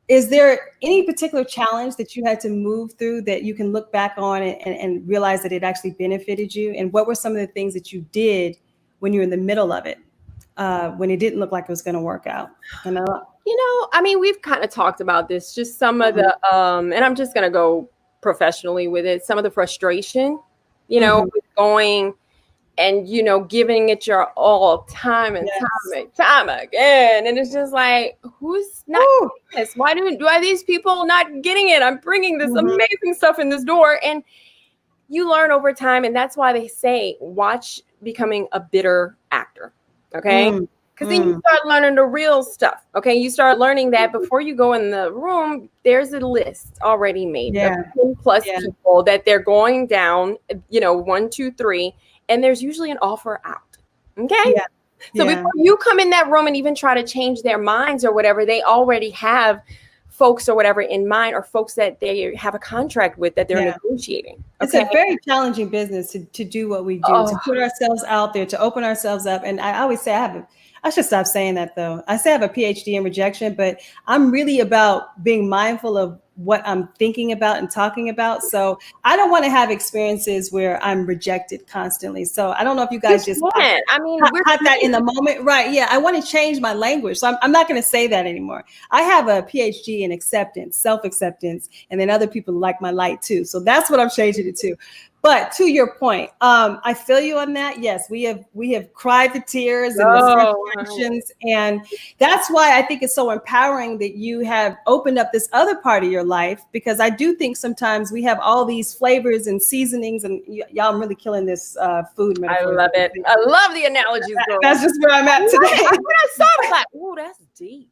Is there any particular challenge that you had to move through that you can look back on and realize that it actually benefited you? And what were some of the things that you did when you were in the middle of it, when it didn't look like it was going to work out? And I mean, we've kind of talked about this, just some of the, and I'm just going to go professionally with it, some of the frustration, with going and, giving it your all time and time again. And it's just like, who's not getting this? Why are these people not getting it? I'm bringing this amazing stuff in this door. And you learn over time. And that's why they say, watch becoming a bitter actor. Okay. Because then you start learning the real stuff. Okay. You start learning that before you go in the room, there's a list already made of 10 plus people that they're going down, 1, 2, 3. And there's usually an offer out. Okay. So before you come in that room and even try to change their minds or whatever, they already have folks or whatever in mind, or folks that they have a contract with that they're negotiating. Okay? It's a very challenging business to do what we do, to put ourselves out there, to open ourselves up. And I always say I should stop saying that though. I say I have a PhD in rejection, but I'm really about being mindful of what I'm thinking about and talking about. So I don't want to have experiences where I'm rejected constantly. So I don't know if you guys just caught that in the moment. Right. Yeah. I want to change my language. So I'm not going to say that anymore. I have a PhD in acceptance, self-acceptance, and then other people like my light too. So that's what I'm changing it to. But to your point, I feel you on that. Yes, we have cried the tears and the frustrations, and that's why I think it's so empowering that you have opened up this other part of your life, because I do think sometimes we have all these flavors and seasonings, and y'all, I'm really killing this food metaphor. I love it. I love the analogies. That's just where I'm at today. When I saw it, I was like, "Oh, that's deep."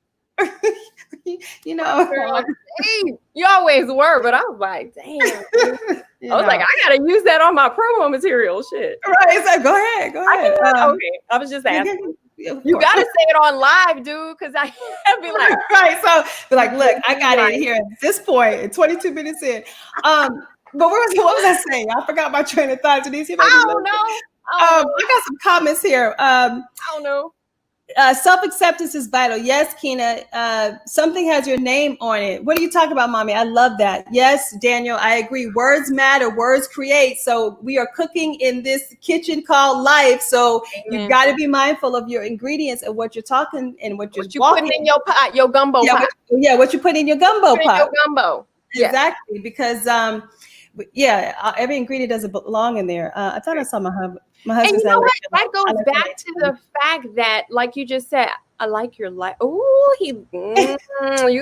You always were, but I was like, damn. I was like, I gotta use that on my promo material. Shit. Right. So go ahead. Okay. I was just asking. You gotta say it on live, dude, because I be like, right. So be like, look, I got it here at this point, 22 minutes in. But what was I saying? I forgot my train of thought. Denise, I don't know. I got some comments here. I don't know. Self-acceptance is vital. Yes, Kina. Something has your name on it. What are you talking about, mommy? I love that. Yes, Daniel, I agree. Words matter. Words create. So we are cooking in this kitchen called life. So you got to be mindful of your ingredients and what you're talking and what you're putting in your pot, your gumbo pot. What you put in your gumbo pot. Your gumbo. Exactly. Because every ingredient doesn't belong in there. I thought I saw my husband. And you know what? That goes back to the fact that, like you just said, I like your life. Oh, you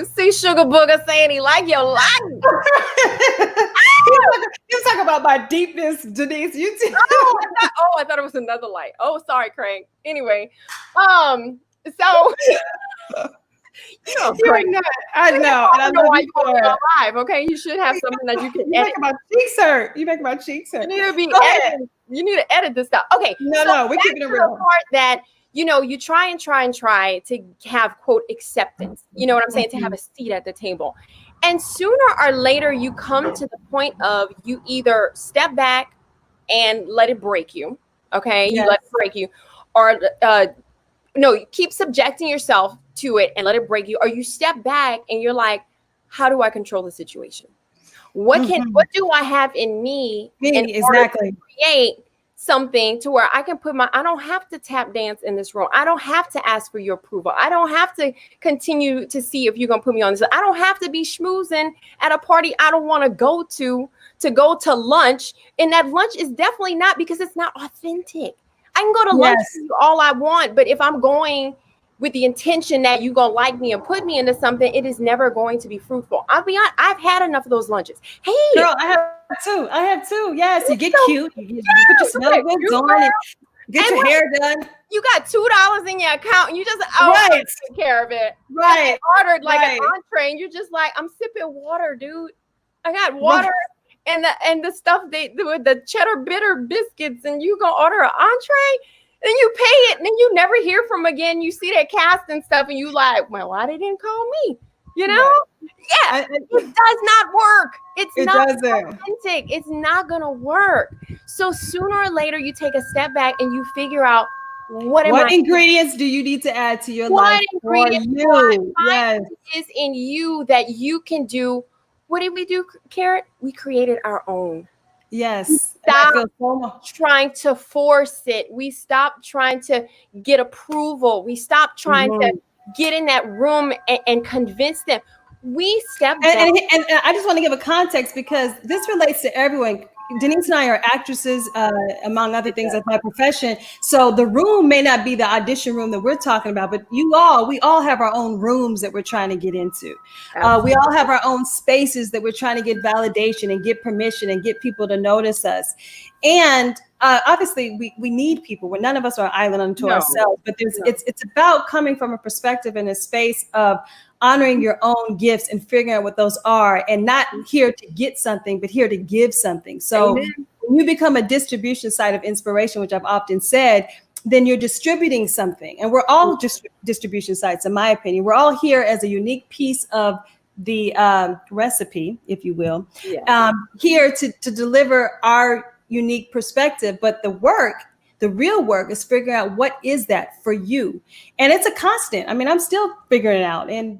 see Sugar Booger saying he like your life. You talk about my deepness, Denise. You too. I thought it was another light. Oh, sorry, Craig. Anyway, so. You're not. I know. I don't know why you're alive. Okay, you should have something that you can edit. My cheeks hurt. You make my cheeks hurt. You need to be editing. You need to edit this stuff. Okay. No, we keep it real. Part that you try to have quote acceptance. You know what I'm saying? To have a seat at the table, and sooner or later you come to the point of you either step back and let it break you. Okay, you let it break you, or you keep subjecting yourself to it and let it break you, or you step back and you're like, how do I control the situation? What do I have in me in order to create something to where I can I don't have to tap dance in this room. I don't have to ask for your approval. I don't have to continue to see if you're going to put me on this. I don't have to be schmoozing at a party I don't want to go to lunch. And that lunch is definitely not, because it's not authentic. I can go to lunch with you all I want, but if I'm going with the intention that you're going to like me and put me into something, it is never going to be fruitful. I'll be honest, I've had enough of those lunches. Hey, girl, I have two. Yes, you get cute. You put your smell goods on and get your hair done. You got $2 in your account and you just take care of it. Right. I ordered an entree and you're just like, I'm sipping water, dude. I got water and the stuff with the cheddar bitter biscuits, and you gonna order an entree. Then you pay it, and then you never hear from again. You see that cast and stuff, and you like, well, why they didn't call me? You know? Right. It does not work. It not authentic. It's not gonna work. So sooner or later, you take a step back and you figure out, What am What I? ingredients do you need to add to your What life for ingredient do I you? Yes. find is in you that you can do? What did we do, Carrot? We created our own. Yes. And I Stop feel so much. trying to force it. We stop trying to get approval. We stop trying to Mhm. get in that room and convince them. We step And, back. and, and I just want to give a context because this relates to everyone. Denise and I are actresses, among other things, as my profession. So the room may not be the audition room that we're talking about, but we all have our own rooms that we're trying to get into. We all have our own spaces that we're trying to get validation and get permission and get people to notice us. And obviously, we need people. We're none of us are an island unto ourselves. But it's about coming from a perspective in a space of honoring your own gifts and figuring out what those are, and not here to get something, but here to give something. So Amen. when you become a distribution site of inspiration, which I've often said, then you're distributing something. And we're all just distribution sites, in my opinion. We're all here as a unique piece of the recipe, if you will, here to deliver our unique perspective. But the real work is figuring out what is that for you. And it's a constant. I mean, I'm still figuring it out. And,